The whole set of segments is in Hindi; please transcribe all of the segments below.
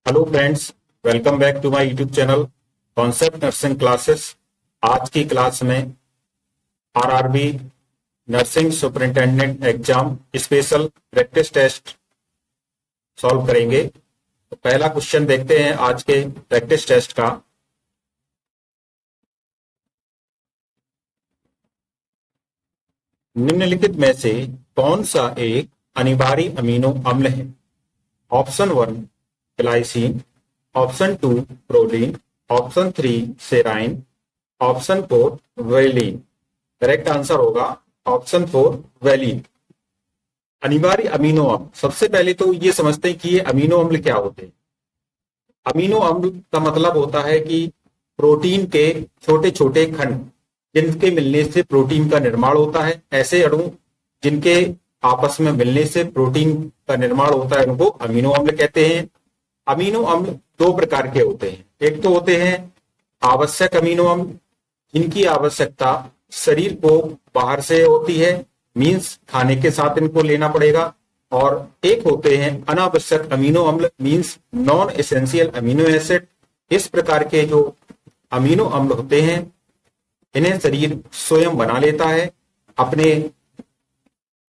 Hello friends, welcome back to my YouTube channel concept nursing classes. आज की क्लास में RRB nursing superintendent exam special practice test solve करेंगे। तो पहला क्वेश्चन देखते हैं आज के प्रैक्टिस टेस्ट का। निम्नलिखित में से कौन सा एक अनिवार्य अमीनो अम्ल है? Option 1 glycine, option 2 proline, option 3 serine, option 4 valine. Correct answer होगा ऑप्शन 4 वेलिन। अनिवार्य अमीनो अम्ल, सबसे पहले तो ये समझते हैं कि ये अमीनो अम्ल क्या होते हैं। अमीनो अम्ल का मतलब होता है कि प्रोटीन के छोटे छोटे खंड जिनके मिलने से प्रोटीन का निर्माण होता है। ऐसे अणु जिनके आपस में मिलने से प्रोटीन का निर्माण होता है उनको अमीनो अम्ल कहते हैं। अमीनो अम्ल दो प्रकार के होते हैं। एक तो होते हैं आवश्यक अमीनो अम्ल, जिनकी आवश्यकता शरीर को बाहर से होती है, मींस खाने के साथ इनको लेना पड़ेगा। और एक होते हैं अनावश्यक अमीनो अम्ल, means non essential amino acid. इस प्रकार के जो अमीनो अम्ल होते हैं इन्हें शरीर स्वयं बना लेता है अपने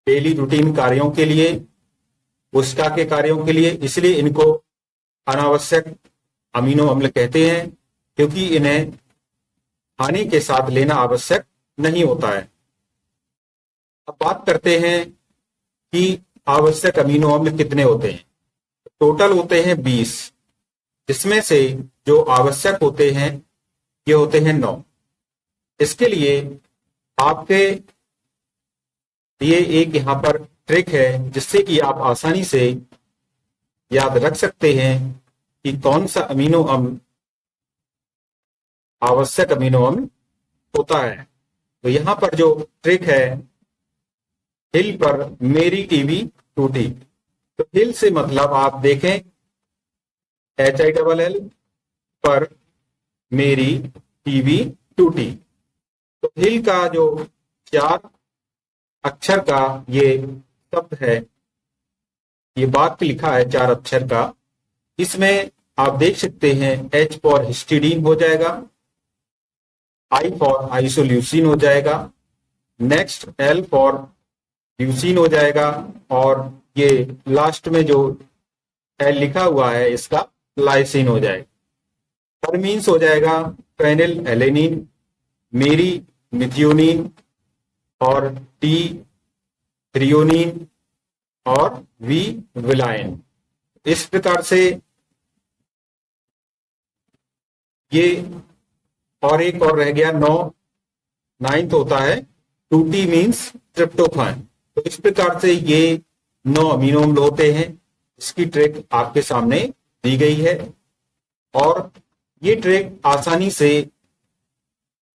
डेली रूटीन कार्यों के लिए, कोशिका के कार्यों के लिए। इसलिए इनको अनावश्यक अमीनो अम्ल कहते हैं, क्योंकि इन्हें खाने के साथ लेना आवश्यक नहीं होता है। अब बात करते हैं कि आवश्यक अमीनो अम्ल कितने होते हैं। टोटल होते हैं 20, जिसमें से जो आवश्यक होते हैं ये होते हैं 9। इसके लिए आपके लिए एक यहाँ पर ट्रिक है जिससे कि आप आसानी से याद रख सकते हैं कि कौन सा अमीनो अम्ल आवश्यक अमीनो अम्ल होता है। तो यहाँ पर जो ट्रिक है, हिल पर मेरी टीवी टूटी। तो हिल से मतलब आप देखें HILL पर मेरी टीवी टूटी। तो हिल का जो 4 अक्षर का ये शब्द है, ये वाक्य लिखा है 4 अक्षर का। इसमें आप देख सकते हैं H फॉर हिस्टीडीन हो जाएगा, I फॉर आइसोल्यूसिन हो जाएगा, नेक्स्ट L फॉर ल्यूसिन हो जाएगा, और ये लास्ट में जो L लिखा हुआ है इसका लाइसिन हो जाएगा। थर्मीन्स हो जाएगा फेनिल एलेनिन, मेरी मिथियोनिन, और टी थ्रियोनिन, और वी विलाइन। इस प्रकार से ये, और एक और रह गया 9th होता है 2T मीन्स ट्रिप्टोफान। तो इस प्रकार से ये 9 अमीनो अम्ल होते हैं। इसकी ट्रिक आपके सामने दी गई है, और ये ट्रिक आसानी से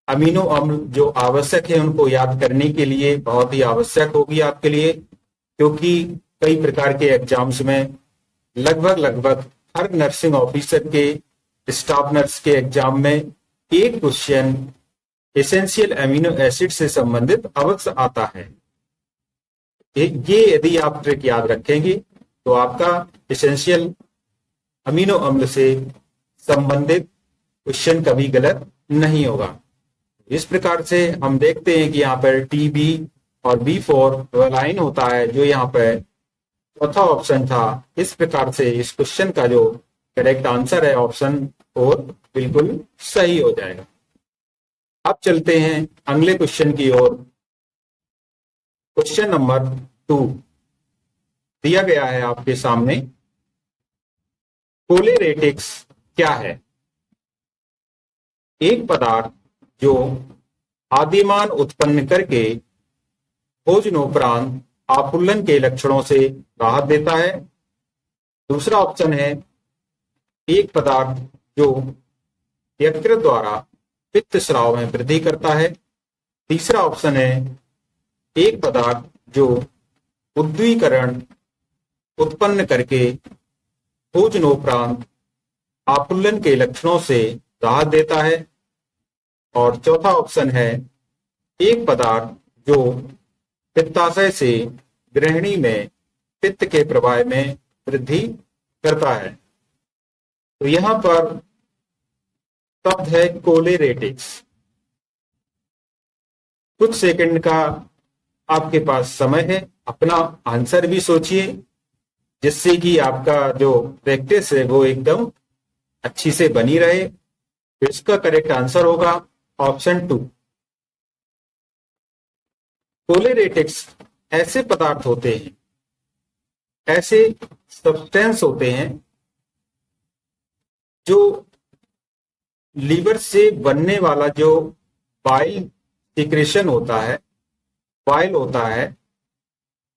अमीनो अम्ल जो आवश्यक है उनको याद करने के लिए बहुत ही आवश्यक होगी आपके लिए, क्योंकि कई प्रकार के एग्जाम्स में लगभग हर नर्सिंग ऑफिसर के स्टाफ नर्स के एग्जाम में एक क्वेश्चन एसेंशियल अमीनो एसिड से संबंधित अवश्य आता है। ये यदि आप ट्रिक याद रखेंगे तो आपका एसेंशियल अमीनो अम्ल से संबंधित क्वेश्चन कभी गलत नहीं होगा। इस प्रकार से हम देखते हैं कि यहाँ पर TB और B4 वेलाइन होता है, जो यहाँ पर चौथा ऑप्शन था। इस प्रकार से इस क्वेश्चन का जो करेक्ट आंसर है ऑप्शन 4 बिल्कुल सही हो जाएगा। अब चलते हैं अगले क्वेश्चन की ओर। क्वेश्चन नंबर 2 दिया गया है आपके सामने। कोलेरेटिक्स क्या है? एक पदार्थ जो आदिमान उत्पन्न करके भोजनोपरांत आकुलन के लक्षणों से राहत देता है। दूसरा ऑप्शन है एक पदार्थ जो यकृत द्वारा पित्त स्राव में वृद्धि करता है। तीसरा ऑप्शन है एक पदार्थ जो उद्वीकरण उत्पन्न करके भोजनोपरांत आकुलन के लक्षणों से राहत देता है। और चौथा ऑप्शन है एक पदार्थ जो पित्ताशय से ग्रहणी में पित्त के प्रवाह में वृद्धि करता है। तो यहां पर शब्द है कोलेरेटिक्स। कुछ सेकंड का आपके पास समय है, अपना आंसर भी सोचिए, जिससे कि आपका जो प्रैक्टिस है वो एकदम अच्छी से बनी रहे। तो इसका करेक्ट आंसर होगा ऑप्शन 2। कोलेरेटिक्स ऐसे पदार्थ होते हैं, ऐसे सब्सटेंस होते हैं जो लीवर से बनने वाला जो बाइल सिक्रेशन होता है, बाइल होता है,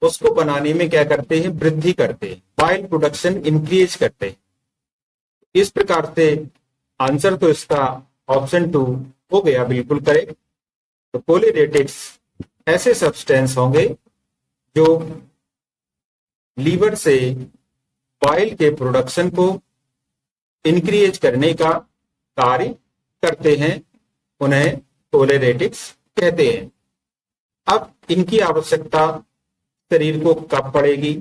उसको बनाने में क्या करते हैं, वृद्धि करते हैं, बाइल प्रोडक्शन इंक्रीज करते हैं। इस प्रकार से आंसर तो इसका ऑप्शन 2 हो गया बिल्कुल करेक्ट। तो कोलेरेटिक्स ऐसे सब्सटेंस होंगे जो लीवर से बाइल के प्रोडक्शन को इंक्रीज करने का कार्य करते हैं, उन्हें कोलेरेटिक्स कहते हैं। अब इनकी आवश्यकता शरीर को कब पड़ेगी,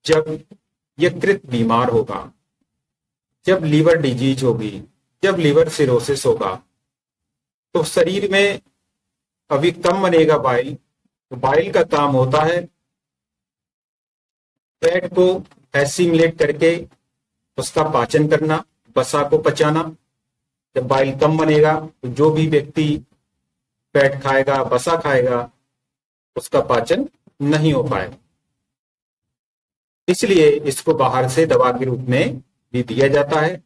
जब यकृत बीमार होगा, जब लीवर डिजीज होगी, जब लीवर सिरोसिस होगा, तो शरीर में अभी कम बनेगा बाइल। तो बाइल का काम होता है फैट को एसिमिलेट करके उसका पाचन करना, वसा को पचाना। जब बाइल कम बनेगा तो जो भी व्यक्ति फैट खाएगा, वसा खाएगा, उसका पाचन नहीं हो पाएगा। इसलिए इसको बाहर से दवा के रूप में भी दिया जाता है।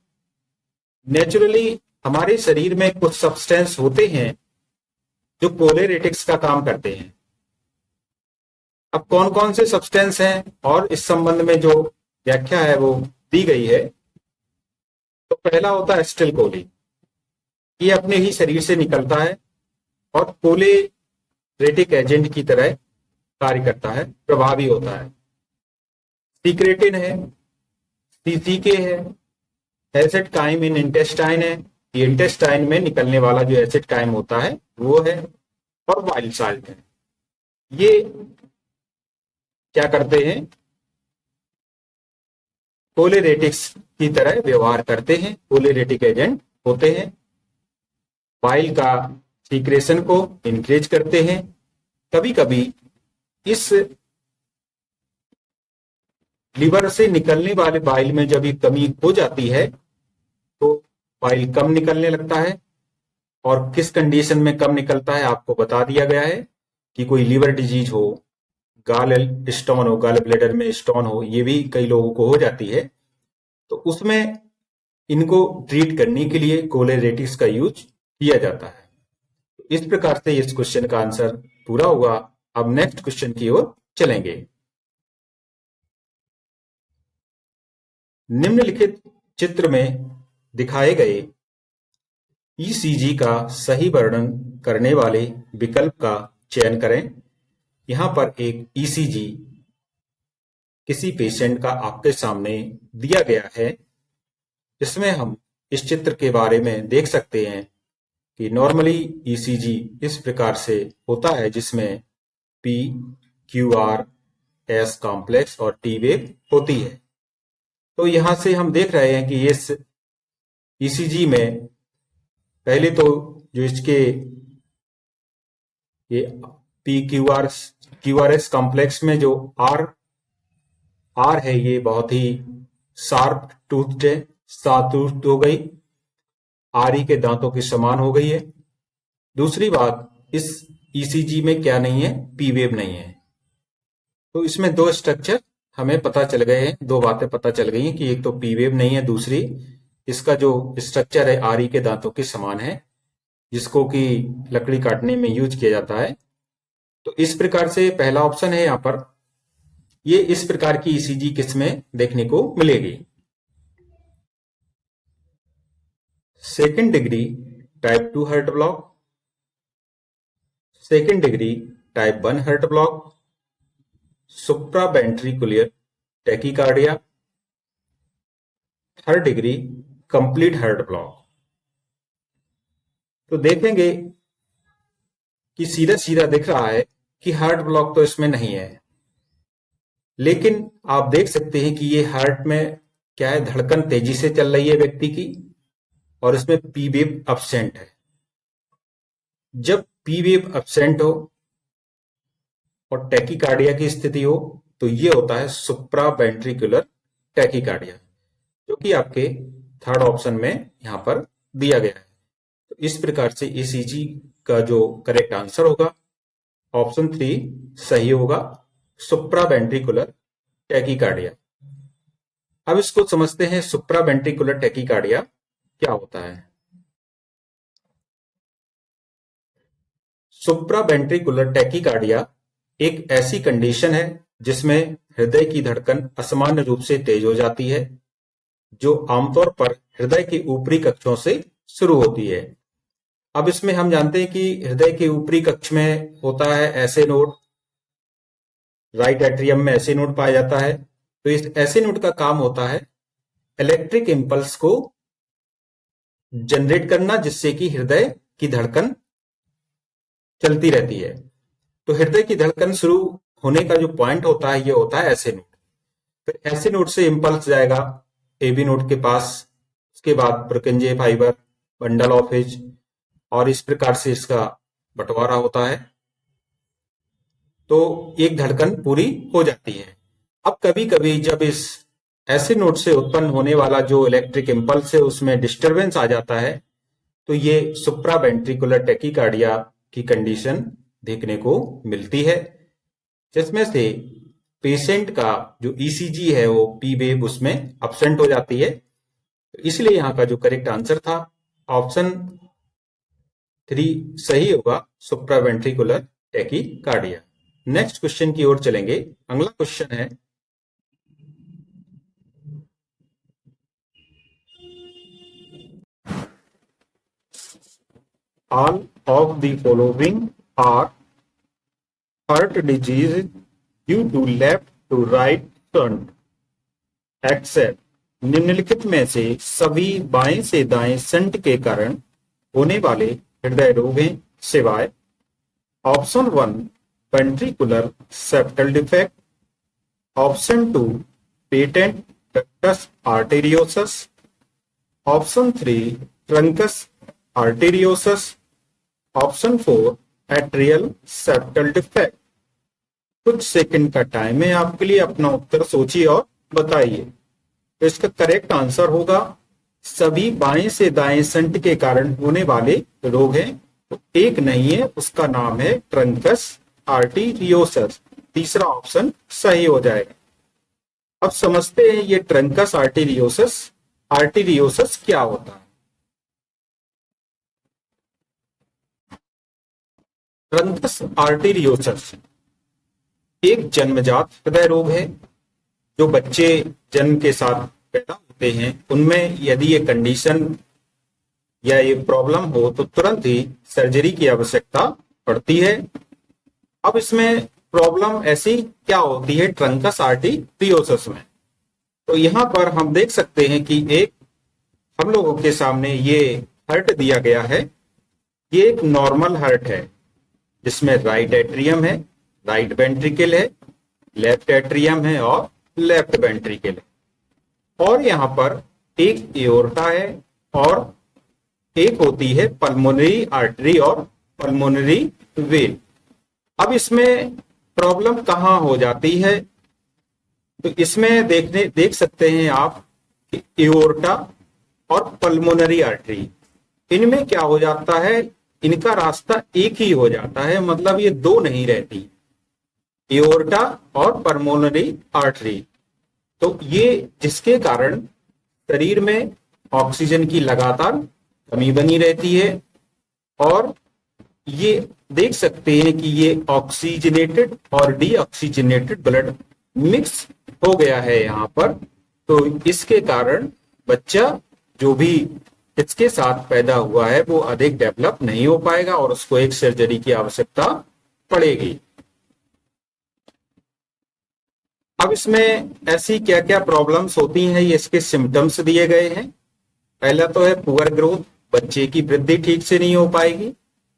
नेचुरली हमारे शरीर में कुछ सब्सटेंस होते हैं जो कोलेरेटिक्स का काम करते हैं। अब कौन कौन से सब्सटेंस हैं और इस संबंध में जो व्याख्या है वो दी गई है। तो पहला होता है एसिटिल कोलिन। ये अपने ही शरीर से निकलता है और कोलेरेटिक एजेंट की तरह कार्य करता है, प्रभावी होता है। सीक्रेटिन है, सीसीके है, एसिड काइम इन इंटेस्टाइन है, ये इंटेस्टाइन में निकलने वाला जो एसिड काइम होता है वो है, और वाइल्ड साल्ट है। ये क्या करते हैं, कोलेरेटिक्स की तरह व्यवहार करते हैं, कोलेरेटिक एजेंट होते हैं। बाइल का सीक्रेशन को इंक्रीज करते हैं। कभी कभी इस लीवर से निकलने वाले बाइल में जब कमी हो जाती है तो बाइल कम निकलने लगता है। और किस कंडीशन में कम निकलता है आपको बता दिया गया है कि कोई लीवर डिजीज हो, गाल स्टोन हो, गाल ब्लैडर में स्टोन हो, ये भी कई लोगों को हो जाती है। तो उसमें इनको ट्रीट करने के लिए कोलेरेटिक्स का यूज किया जाता है। इस प्रकार से इस क्वेश्चन का आंसर पूरा हुआ। अब नेक्स्ट क्वेश्चन की ओर चलेंगे। निम्नलिखित चित्र में दिखाए गए ईसीजी का सही वर्णन करने वाले विकल्प का चयन करें। यहां पर एक ईसीजी किसी पेशेंट का आपके सामने दिया गया है, जिसमें हम इस चित्र के बारे में देख सकते हैं कि नॉर्मली ईसीजी इस प्रकार से होता है, जिसमें P, Q R, S complex और टी वेव होती है। तो यहां से हम देख रहे हैं कि इस ईसीजी में पहले तो जो इसके ये P Q R S complex में जो आर है, ये बहुत ही शार्प टूथ है, सातूथ हो गई, आरी के दांतों के समान हो गई है। दूसरी बात, इस ईसीजी में क्या नहीं है, पी वेव नहीं है। तो इसमें दो स्ट्रक्चर हमें पता चल गए हैं, दो बातें पता चल गई हैं कि एक तो पी वेव नहीं है, दूसरी इसका जो स्ट्रक्चर है आरी के दांतों के समान है, जिसको कि लकड़ी काटने में यूज किया जाता है। तो इस प्रकार से पहला ऑप्शन है यहाँ पर, ये इस प्रकार की ईसीजी किसमें देखने को मिलेगी। Second degree type 2 heart block, second degree type 1 heart block, supraventricular tachycardia, third degree complete heart block. तो देखेंगे कि सीधा सीधा दिख रहा है कि हार्ट ब्लॉक तो इसमें नहीं है, लेकिन आप देख सकते हैं कि ये हार्ट में क्या है, धड़कन तेजी से चल रही है व्यक्ति की और इसमें पी वेव अब्सेंट है। जब पी वेव अब्सेंट हो और टैकीकार्डिया की स्थिति हो तो ये होता है सुप्रा वेंट्रिकुलर टैकीकार्डिया, जो कि आपके थर्ड ऑप्शन में यहां पर दिया गया है। तो इस प्रकार से ईसीजी का जो करेक्ट आंसर होगा ऑप्शन 3 सही होगा, सुप्रा वेंट्रिकुलर टैकीकार्डिया। अब इसको समझते हैं सुप्रा वेंट्रिकुलर टैकीकार्डिया क्या होता है। सुप्रा वेंट्रिकुलर टैकीकार्डिया एक ऐसी कंडीशन है जिसमें हृदय की धड़कन असामान्य रूप से तेज हो जाती है, जो आमतौर पर हृदय के ऊपरी कक्षों से शुरू होती है। अब इसमें हम जानते हैं कि हृदय के ऊपरी कक्ष में होता है ऐसे नोड, राइट एट्रियम में ऐसे नोड पाया जाता है। तो इस ऐसे नोड का काम होता है इलेक्ट्रिक इंपल्स को जनरेट करना, जिससे कि हृदय की धड़कन चलती रहती है। तो हृदय की धड़कन शुरू होने का जो पॉइंट होता है ये होता है ऐसे नोड। फिर ऐसे नोड से इंपल्स जाएगा एबी नोड के पास, उसके बाद पुरकिंजे फाइबर, बंडल ऑफ हिज, और इस प्रकार से इसका बंटवारा होता है। तो एक धड़कन पूरी हो जाती है। अब कभी कभी जब इस ऐसे नोड से उत्पन्न होने वाला जो इलेक्ट्रिक इंपल्स है उसमें डिस्टरबेंस आ जाता है, तो ये सुप्रा वेंट्रिकुलर टैकीकार्डिया की कंडीशन देखने को मिलती है, जिसमें से पेशेंट का जो ईसीजी है वो पी वेव उसमें अब्सेंट हो जाती है। तो इसलिए यहाँ का जो करेक्ट आंसर था ऑप्शन 3 सही होगा, सुप्रा वेंट्रिकुलर टैकीकार्डिया। नेक्स्ट क्वेश्चन की ओर चलेंगे। अगला क्वेश्चन है, all of the following are heart disease due to left to right shunt except निम्नलिखित में से सभी बाएं से दाएं शंट के कारण होने वाले हृदय रोग हैं सिवाय option 1 ventricular septal defect, option 2 patent ductus arteriosus, option 3 trunks arteriosus, option 4 atrial septal defect. कुछ सेकंड का टाइम है आपके लिए, अपना उत्तर सोचिए और बताइए। तो इसका करेक्ट आंसर होगा सभी बाएं से दाएं शंट के कारण होने वाले रोग हैं। तो एक नहीं है, उसका नाम है ट्रंकस आर्टेरियोसस। तीसरा ऑप्शन सही हो जाएगा। अब समझते हैं ये ट्रंकस आर्टेरियोसस क्या होता है। ट्रंकस आर्टेरियोसस एक जन्मजात हृदय रोग है। जो बच्चे जन्म के साथ पैदा होते हैं उनमें यदि ये कंडीशन या ये प्रॉब्लम हो तो तुरंत ही सर्जरी की आवश्यकता पड़ती है। अब इसमें प्रॉब्लम ऐसी क्या होती है ट्रंकस आर्टेरियोसस में, तो यहां पर हम देख सकते हैं कि एक हम लोगों के सामने ये हार्ट दिया गया है। ये एक नॉर्मल हार्ट है जिसमें राइट एट्रियम है, राइट वेंट्रिकल है, लेफ्ट एट्रियम है और लेफ्ट वेंट्रिकल है, और यहां पर एक एओर्टा है और एक होती है पल्मोनरी आर्टरी और पल्मोनरी वेन। अब इसमें प्रॉब्लम कहां हो जाती है, तो इसमें देख सकते हैं आप कि एओर्टा और पल्मोनरी आर्टरी, इनमें क्या हो जाता है, इनका रास्ता एक ही हो जाता है, मतलब ये दो नहीं रहती, एओर्टा और पल्मोनरी आर्टरी। तो ये जिसके कारण शरीर में ऑक्सीजन की लगातार कमी बनी रहती है, और ये देख सकते हैं कि ये ऑक्सीजनेटेड और डीऑक्सीजनेटेड ब्लड मिक्स हो गया है यहाँ पर। तो इसके कारण बच्चा जो भी इसके साथ पैदा हुआ है वो अधिक डेवलप नहीं हो पाएगा और उसको एक सर्जरी की आवश्यकता पड़ेगी। अब इसमें ऐसी क्या क्या प्रॉब्लम्स होती हैं, ये इसके सिम्टम्स दिए गए हैं। पहला तो है पुअर ग्रोथ, बच्चे की वृद्धि ठीक से नहीं हो पाएगी,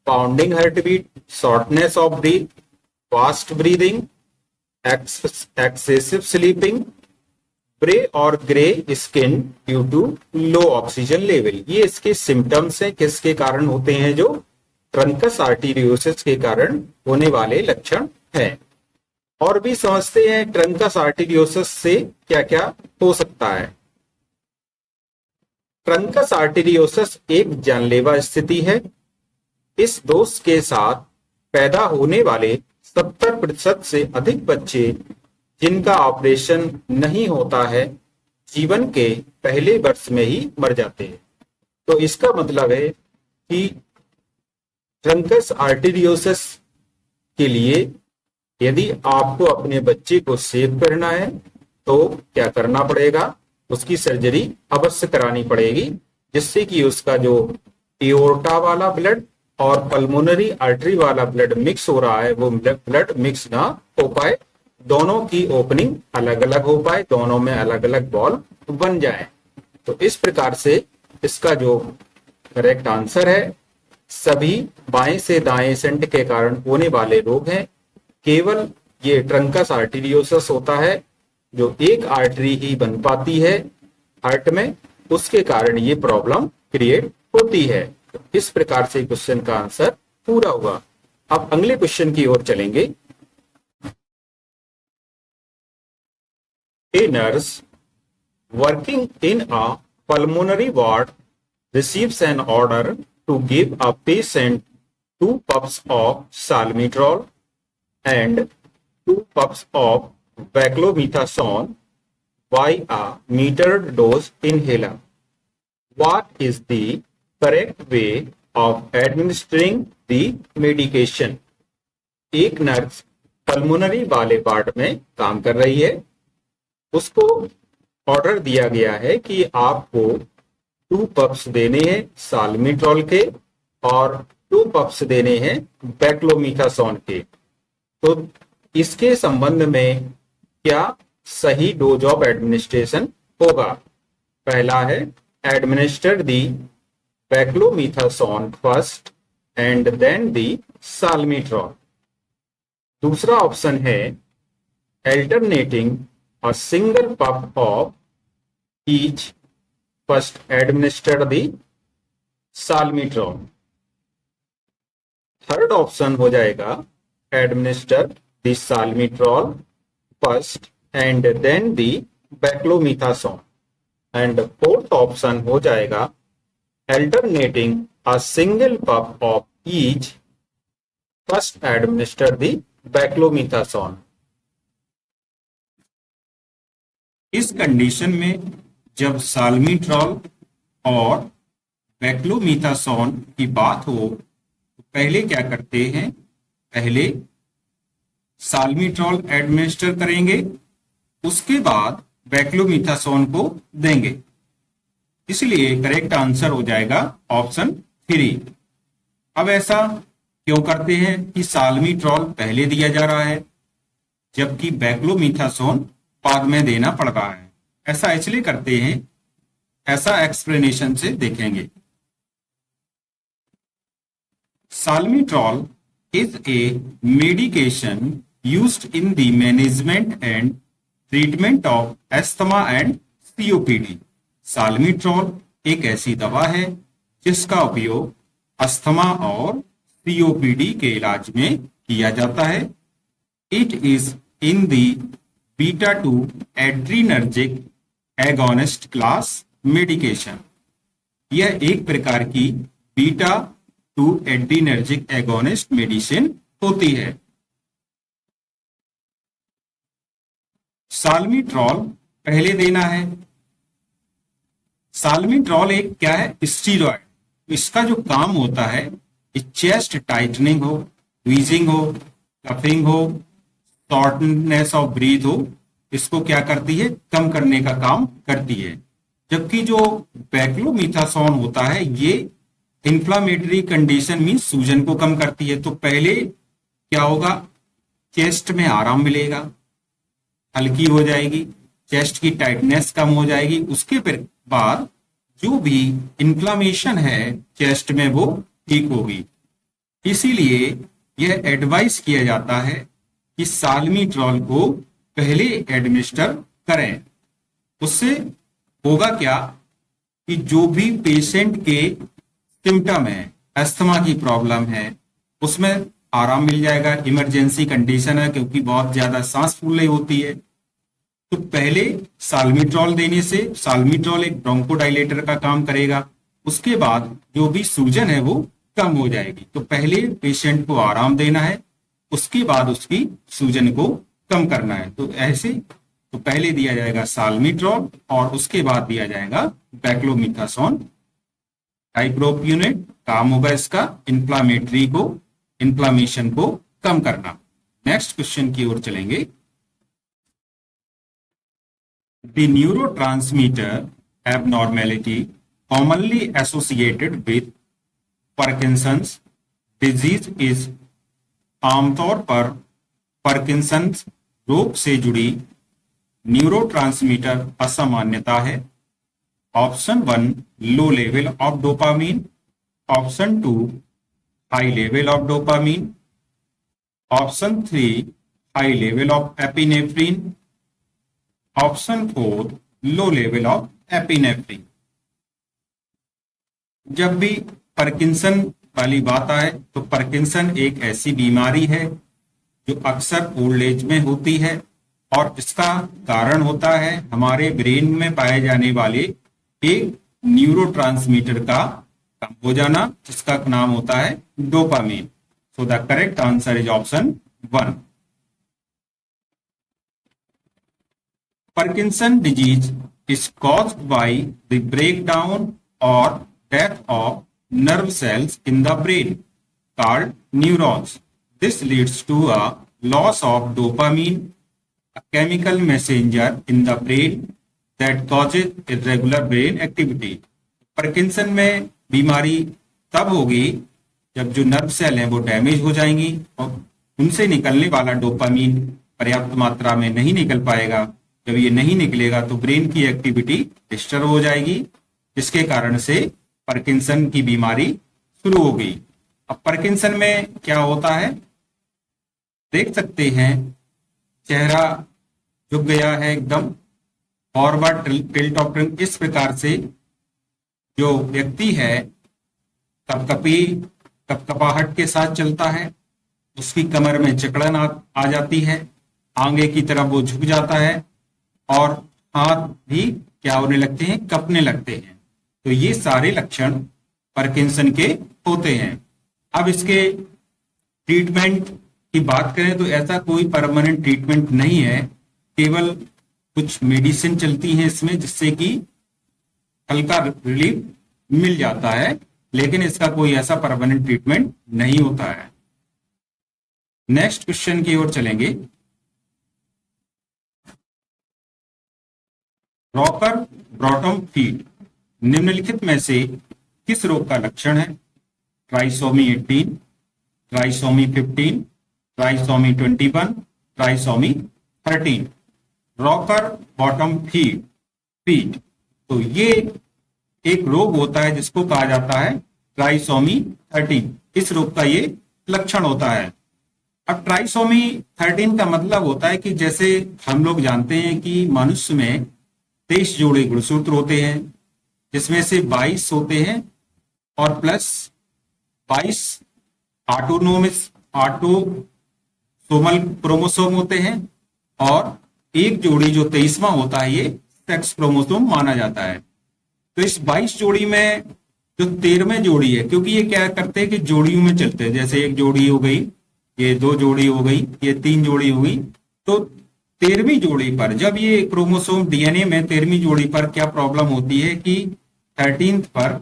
pounding heart beat, shortness of breath, fast breathing, excessive sleeping, grey और grey skin due to low oxygen level. ये इसके सिम्टम्स हैं, किसके कारण होते हैं, जो ट्रंकस आर्टेरियोसिस के कारण होने वाले लक्षण हैं। और भी समझते हैं ट्रंकस आर्टेरियोसिस से क्या क्या हो सकता है। ट्रंकस आर्टेरियोसिस एक जानलेवा स्थिति है। इस दोष के साथ पैदा होने वाले 70% से अधिक बच्चे जिनका ऑपरेशन नहीं होता है जीवन के पहले वर्ष में ही मर जाते हैं। तो इसका मतलब है कि ट्रंकस आर्टेरियोसिस के लिए यदि आपको अपने बच्चे को सेव करना है तो क्या करना पड़ेगा, उसकी सर्जरी अवश्य करानी पड़ेगी, जिससे कि उसका जो एओर्टा वाला ब्लड और पल्मोनरी आर्टरी वाला ब्लड मिक्स हो रहा है वो ब्लड मिक्स ना हो पाए, दोनों की ओपनिंग अलग अलग हो पाए, दोनों में अलग अलग बॉल बन जाए। तो इस प्रकार से इसका जो करेक्ट आंसर है, सभी बाएं से दाएं सेंट के कारण होने वाले रोग हैं। केवल ये ट्रंकस आर्टेरियोसिस होता है जो एक आर्टरी ही बन पाती है हार्ट में, उसके कारण ये प्रॉब्लम क्रिएट होती है। तो इस प्रकार से क्वेश्चन का आंसर पूरा हुआ। अब अगले क्वेश्चन की ओर चलेंगे। A nurse working in a pulmonary ward receives an order to give a patient 2 puffs of salmeterol and 2 puffs of beclomethasone by a metered dose inhaler. What is the correct way of administering the medication? एक नर्स पल्मोनरी वाले वार्ड में काम कर रही है, उसको ऑर्डर दिया गया है कि आपको 2 पफ्स देने हैं साल्मीट्रॉल के और 2 पफ्स देने हैं बेक्लोमीथासोन के। तो इसके संबंध में क्या सही डोज ऑफ एडमिनिस्ट्रेशन होगा? पहला है administer the beclomethasone first and then the salmeterol. दूसरा ऑप्शन है alternating a single puff of each, first administer the salmeterol। Third option हो जाएगा administer the salmeterol first and then the beclomethasone। And fourth option हो जाएगा alternating a single puff of each, first administer the beclomethasone। इस कंडीशन में जब साल्मीट्रॉल और बेक्लोमीथासोन की बात हो तो पहले क्या करते हैं, पहले साल्मीट्रॉल एडमिनिस्टर करेंगे, उसके बाद बेक्लोमीथासोन को देंगे। इसलिए करेक्ट आंसर हो जाएगा ऑप्शन 3। अब ऐसा क्यों करते हैं कि साल्मीट्रॉल पहले दिया जा रहा है जबकि बेक्लोमीथासोन बाद में देना पड़ रहा है? ऐसा इसलिए करते हैं, ऐसा एक्सप्लेनेशन से देखेंगे। Salmeterol is a medication used in the management and treatment of asthma and COPD. Salmeterol एक ऐसी दवा है जिसका उपयोग अस्थमा और सीओपीडी के इलाज में किया जाता है। It is in the beta 2 adrenergic agonist class medication. यह एक प्रकार की बीटा 2 एड्रीनर्जिक एगोनिस्ट मेडिसिन होती है। साल्मीट्रॉल पहले देना है। साल्मीट्रॉल एक क्या है, स्टीरॉयड। इसका जो काम होता है, चेस्ट टाइटनिंग हो, व्हीजिंग हो, कफिंग हो, शॉर्टनेस ऑफ ब्रीथ हो, इसको क्या करती है, कम करने का काम करती है। जबकि जो बेक्लोमीथासोन होता है ये इंफ्लामेटरी कंडीशन मीन सूजन को कम करती है। तो पहले क्या होगा, चेस्ट में आराम मिलेगा, हल्की हो जाएगी, चेस्ट की टाइटनेस कम हो जाएगी। उसके बाद जो भी इन्फ्लामेशन है चेस्ट में वो ठीक होगी। इसीलिए यह एडवाइस किया जाता है कि साल्मीट्रॉल को पहले एडमिनिस्टर करें। उससे होगा क्या कि जो भी पेशेंट के सिम्टम है, अस्थमा की प्रॉब्लम है, उसमें आराम मिल जाएगा। इमरजेंसी कंडीशन है क्योंकि बहुत ज्यादा सांस फूलने होती है, तो पहले साल्मिट्रॉल देने से, साल्मिट्रॉल एक ब्रोंकोडाइलेटर का काम करेगा, उसके बाद जो भी सूजन है वो कम हो जाएगी। तो पहले पेशेंट को आराम देना है, उसके बाद उसकी सूजन को कम करना है। तो ऐसे तो पहले दिया जाएगा साल्मिट्रॉल और उसके बाद दिया जाएगा बैक्लोमिथासोन डाइक्लोप्रोपियोनेट। काम होगा इसका इन्फ्लामेशन को कम करना। नेक्स्ट क्वेश्चन की ओर चलेंगे। The neurotransmitter abnormality commonly associated with Parkinson's disease is आमतौर पर पार्किंसंस रोग से जुड़ी न्यूरोट्रांसमीटर असामान्यता है। Option 1 low level of dopamine, option 2 high level of dopamine, option 3 high level of epinephrine, option 4 low level of epinephrine. जब भी पार्किंसन वाली बात आए तो पार्किंसन एक ऐसी बीमारी है जो अक्सर ओल्ड एज में होती है और इसका कारण होता है हमारे ब्रेन में पाए जाने वाले एक न्यूरोट्रांसमीटर का कम हो जाना, जिसका नाम होता है dopamine. So the correct answer is option 1। Parkinson disease is caused by the breakdown or death of nerve cells in the brain called neurons. This leads to a loss of dopamine, a chemical messenger in the brain that causes irregular brain activity. Parkinson में बीमारी तब होगी जब जो नर्व सेल हैं वो डैमेज हो जाएंगी और उनसे निकलने वाला डोपामीन पर्याप्त मात्रा में नहीं निकल पाएगा। जब ये नहीं निकलेगा तो ब्रेन की एक्टिविटी डिस्टर्ब हो जाएगी, जिसके कारण से पार्किंसन की बीमारी शुरू हो गई। अब पार्किंसन में क्या होता है, देख सकते हैं चेहरा झुक गया है एकदम, फॉरवर्ड टिल्ट ऑफ टंग, इस प्रकार से जो व्यक्ति है कपकपाहट के साथ चलता है, उसकी कमर में जकड़न आ जाती है, आगे की तरफ वो झुक जाता है और हाथ भी क्या होने लगते हैं, कपने लगते हैं। तो ये सारे लक्षण पार्किंसन के होते हैं। अब इसके ट्रीटमेंट की बात करें तो ऐसा कोई परमानेंट ट्रीटमेंट नहीं है, केवल कुछ मेडिसिन चलती हैं इसमें जिससे कि हल्का रिलीफ मिल जाता है, लेकिन इसका कोई ऐसा परमानेंट ट्रीटमेंट नहीं होता है। नेक्स्ट क्वेश्चन की ओर चलेंगे। रॉकर बॉटम फीट निम्नलिखित में से किस रोग का लक्षण है? Trisomy 18, trisomy 15, trisomy 21, trisomy 13। Rocker bottom feet तो ये एक रोग होता है जिसको कहा जाता है ट्राइसोमी 13। इस रोग का ये लक्षण होता है। अब ट्राइसोमी 13 का मतलब होता है कि जैसे हम लोग जानते हैं कि मनुष्य में 23 जोड़े गुणसूत्र होते हैं, जिसमें से 22 होते हैं और प्लस 22 ऑटोसोमल क्रोमोसोम होते हैं और एक जोड़ी जो 23वां होता है ये सेक्स क्रोमोसोम माना जाता है। तो इस 22 जोड़ी में जो 13वें जोड़ी है, क्योंकि ये क्या करते हैं कि जोड़ियों में चलते हैं, जैसे एक जोड़ी हो गई, ये 2 जोड़ी हो गई, ये 3 जोड़ी हो गई, तो 13वीं जोड़ी पर जब ये क्रोमोसोम डीएनए में 13वीं जोड़ी पर क्या प्रॉब्लम होती है कि 13th पर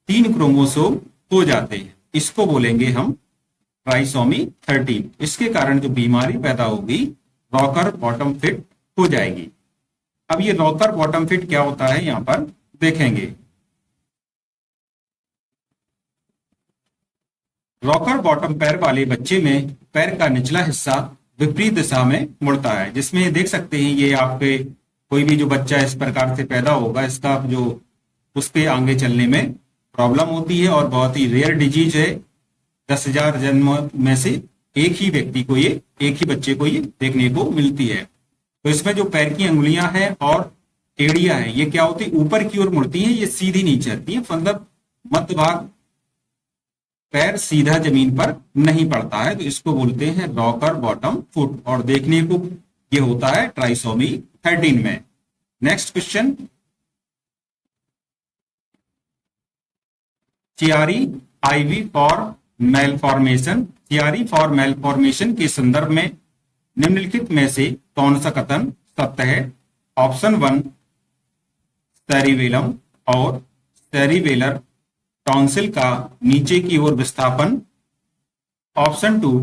3 क्रोमोसोम हो जाते हैं, इसको बोलेंगे हम ट्राइसोमी 13। इसके कारण जो बीमारी पैदा होगी रॉकर बॉटम फिट हो जाएगी। अब ये रॉकर बॉटम फिट क्या होता है यहां पर देखेंगे। रॉकर बॉटम पैर वाले बच्चे में पैर का निचला हिस्सा विपरीत दिशा में मुड़ता है, जिसमें देख सकते हैं ये आपके कोई भी जो बच्चा इस प्रकार से पैदा होगा इसका जो उसके आगे चलने में प्रॉब्लम होती है और बहुत ही रेयर डिजीज है। 10,000 जन्म में से एक ही व्यक्ति को एक ही बच्चे को ये देखने को मिलती है। तो इसमें जो पैर की अंगुलियां हैं और एड़ियां हैं, ये क्या होती है, ऊपर की ओर मुड़ती हैं, ये सीधी नीचे आती है, मतलब मध्य भाग, पैर सीधा जमीन पर नहीं पड़ता है, तो इसको बोलते हैं रॉकर बॉटम फुट, और देखने को ये होता है ट्राइसोमी 13 में। Next question, theory IV for malformation, theory for malformation के संदर्भ में निम्नलिखित में से कौन सा कथन सत्य है? ऑप्शन 1 सेरिबेलम और सेरिबेलर टॉन्सिल का नीचे की ओर विस्थापन। Option 2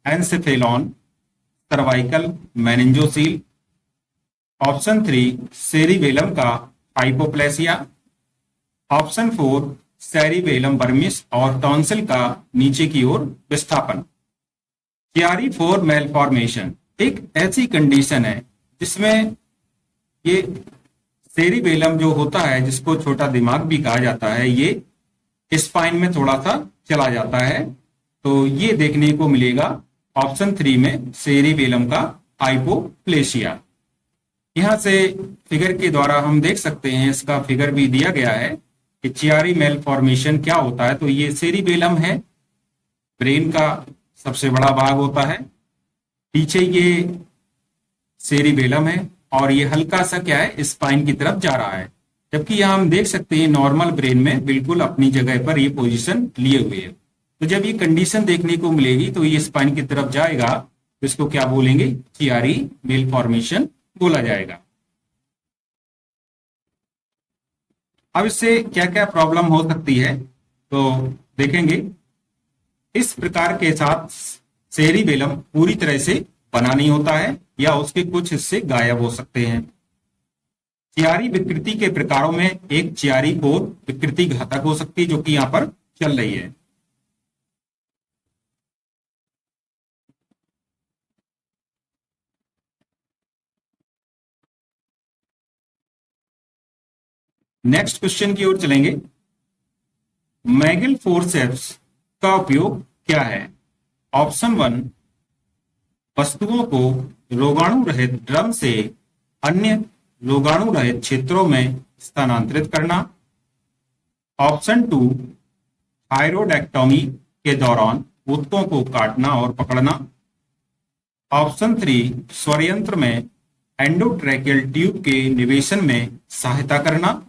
encephalon cervical meningocele. Option 3 cerebellum का हाइपोप्लेसिया। ऑप्शन 4 सेरिबेलम बर्मिस और टॉन्सिल का नीचे की ओर विस्थापन। थियरी फॉर मेलफॉर्मेशन एक ऐसी कंडीशन है जिसमें ये सेरिबेलम जो होता है, जिसको छोटा दिमाग भी कहा जाता है, ये स्पाइन में थोड़ा सा चला जाता है, तो ये देखने को मिलेगा ऑप्शन 3 में सेरिबेलम का हाइपोप्लेशिया। यहां से फिगर के द्वारा हम देख सकते हैं, इसका फिगर भी दिया गया है कि थियरी मेलफॉर्मेशन क्या होता है। तो ये सेरिबेलम है, ब्रेन का सबसे बड़ा भाग होता है, पीछे ये सेरिबेलम है, और ये हल्का सा क्या है, स्पाइन की तरफ जा रहा है, जबकि यहां हम देख सकते हैं नॉर्मल ब्रेन में बिल्कुल अपनी जगह पर ये पोजीशन लिए हुए है। तो जब ये कंडीशन देखने को मिलेगी तो ये स्पाइन की तरफ जाएगा, तो इसको क्या बोलेंगे, थियरी मेलफॉर्मेशन बोला जाएगा। अब इससे क्या क्या प्रॉब्लम हो सकती है तो देखेंगे। इस प्रकार के साथ सेरिबेलम पूरी तरह से बना नहीं होता है, या उसके कुछ हिस्से गायब हो सकते हैं। चियारी विकृति के प्रकारों में एक चियारी कोर विकृति घातक हो सकती है, जो कि यहां पर चल रही है। नेक्स्ट क्वेश्चन की ओर चलेंगे। मैगल फोर्सेप्स का उपयोग क्या है? ऑप्शन 1 वस्तुओं को रोगाणु रहित ड्रम से अन्य रोगाणु रहित क्षेत्रों में स्थानांतरित करना। ऑप्शन 2 थायरोइडेक्टोमी के दौरान ऊतकों को काटना और पकड़ना। ऑप्शन 3 स्वरयंत्र में एंडोट्रैकियल ट्यूब के निवेशन में सहायता करना।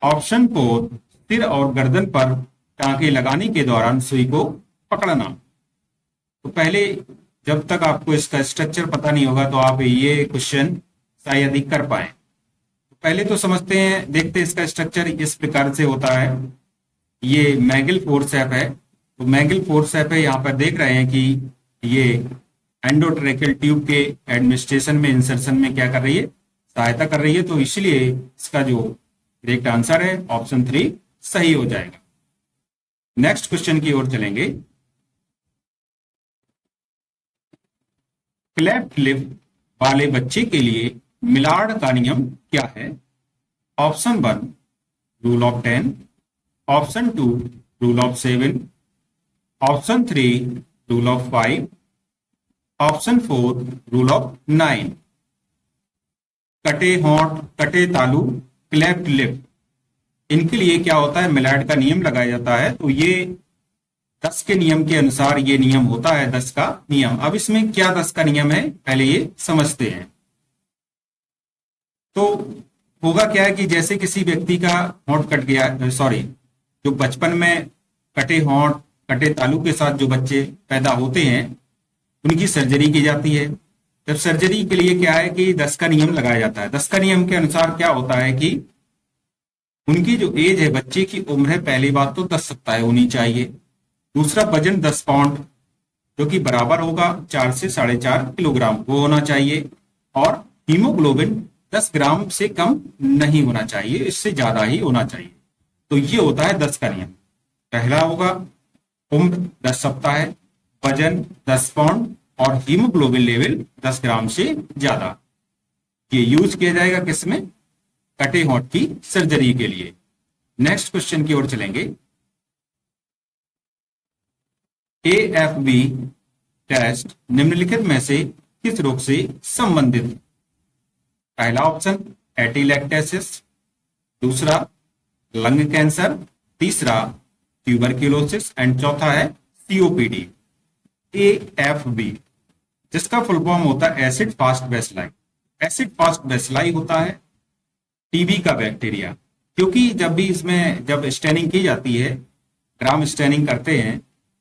ऑप्शन 4 सिर और गर्दन पर टांके लगाने के दौरान सुई को पकड़ना। तो पहले जब तक आपको इसका स्ट्रक्चर पता नहीं होगा तो आप ये क्वेश्चन शायद ही कर पाए। तो पहले तो समझते हैं, देखते हैं इसका स्ट्रक्चर इस प्रकार से होता है। ये मैगल फोर्सेप है, तो मैगल फोर्सेप है, यहाँ पर देख रहे हैं कि ये एंडोट्रैकियल ट्यूब के एडमिनिस्ट्रेशन में, इंसर्शन में क्या कर रही है, सहायता कर रही है। तो इसलिए इसका जो करेक्ट आंसर है ऑप्शन 3 सही हो जाएगा। नेक्स्ट क्वेश्चन की ओर चलेंगे। क्लेफ्ट लिप वाले बच्चे के लिए मिलार्ड का नियम क्या है? Option 1 rule of 10। Option 2 rule of 7। Option 3 rule of 5। Option 4 rule of 9। कटे होंठ, कटे तालू, क्लेफ्ट लिप, इनके लिए क्या होता है, मिलार्ड का नियम लगाया जाता है। तो ये 10 के नियम के अनुसार ये नियम होता है, 10 का नियम। अब इसमें क्या 10 का नियम है, पहले ये समझते हैं। तो होगा क्या है कि जैसे किसी व्यक्ति का होंठ कट गया, सॉरी, जो बचपन में कटे होंठ, कटे तालू के साथ जो बच्चे पैदा होते हैं, उनकी सर्जरी की जाती है। जब सर्जरी के लिए क्या है कि 10 का नियम लगाया जाता है। 10 का नियम के अनुसार क्या होता है कि उनकी जो एज है, बच्चे की उम्र है, पहली बात तो 10 सप्ताह होनी चाहिए। दूसरा, वजन 10 पाउंड, जो कि बराबर होगा 4 से 4.5 किलोग्राम, वो होना चाहिए। और हीमोग्लोबिन 10 ग्राम से कम नहीं होना चाहिए, इससे ज्यादा ही होना चाहिए। तो ये होता है 10 का नियम। पहला होगा उम्र 10 सप्ताह है, वजन 10 पाउंड और हीमोग्लोबिन लेवल 10 ग्राम से ज्यादा। ये यूज किया जाएगा किसमें, कटे होंठ की सर्जरी के लिए। नेक्स्ट क्वेश्चन की ओर चलेंगे। AFB टेस्ट निम्नलिखित में से किस रोग से संबंधित? पहला ऑप्शन एटीलैक्टेसिस, दूसरा लंग कैंसर, तीसरा ट्यूबरक्यूलोसिस एंड चौथा है सीओपीडी। AFB जिसका फुल फॉर्म होता है acid fast bacilli. Acid fast bacilli होता है टीबी का बैक्टीरिया, क्योंकि जब भी इसमें जब स्टेनिंग की जाती है, ग्राम स्टेनिंग करते हैं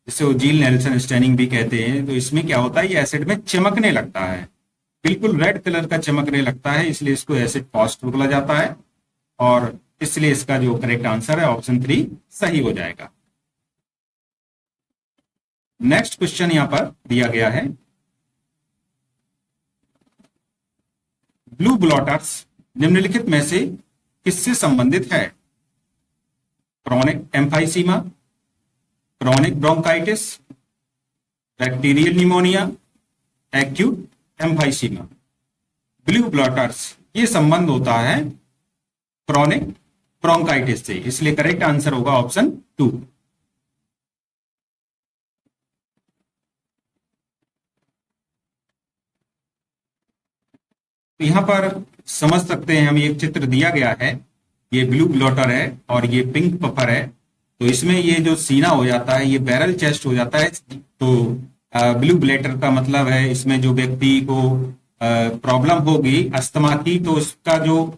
जिसे जील नेल्सन स्टेनिंग भी कहते हैं, तो इसमें क्या होता है, ये एसिड में चमकने लगता है, बिल्कुल रेड कलर का चमकने लगता है, इसलिए इसको एसिड फास्ट बोला जाता है। और इसलिए इसका जो करेक्ट आंसर है ऑप्शन 3 सही हो जाएगा। नेक्स्ट क्वेश्चन यहां पर दिया गया है, ब्लू ब्लॉटर्स निम्नलिखित में से किससे संबंधित है? Chronic emphysema, chronic bronchitis, bacterial pneumonia, acute emphysema. Blue bloaters ये संबंध होता है क्रॉनिक ब्रोंकाइटिस से, इसलिए करेक्ट आंसर होगा ऑप्शन 2। तो यहां पर समझ सकते हैं हम, एक चित्र दिया गया है, ये ब्लू ब्लॉटर है और ये पिंक पफर है। तो इसमें ये जो सीना हो जाता है ये बैरल चेस्ट हो जाता है। तो ब्लू ब्लैटर का मतलब है इसमें जो व्यक्ति को प्रॉब्लम होगी अस्थमा की, तो उसका जो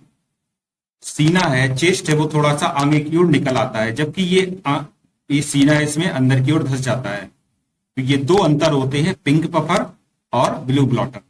सीना है, चेस्ट है, वो थोड़ा सा आगे की ओर निकल आता है, जबकि ये सीना इसमें अंदर की ओर धंस जाता है। तो ये दो अंतर होते हैं पिंक पफर और ब्लू ब्लॉटर।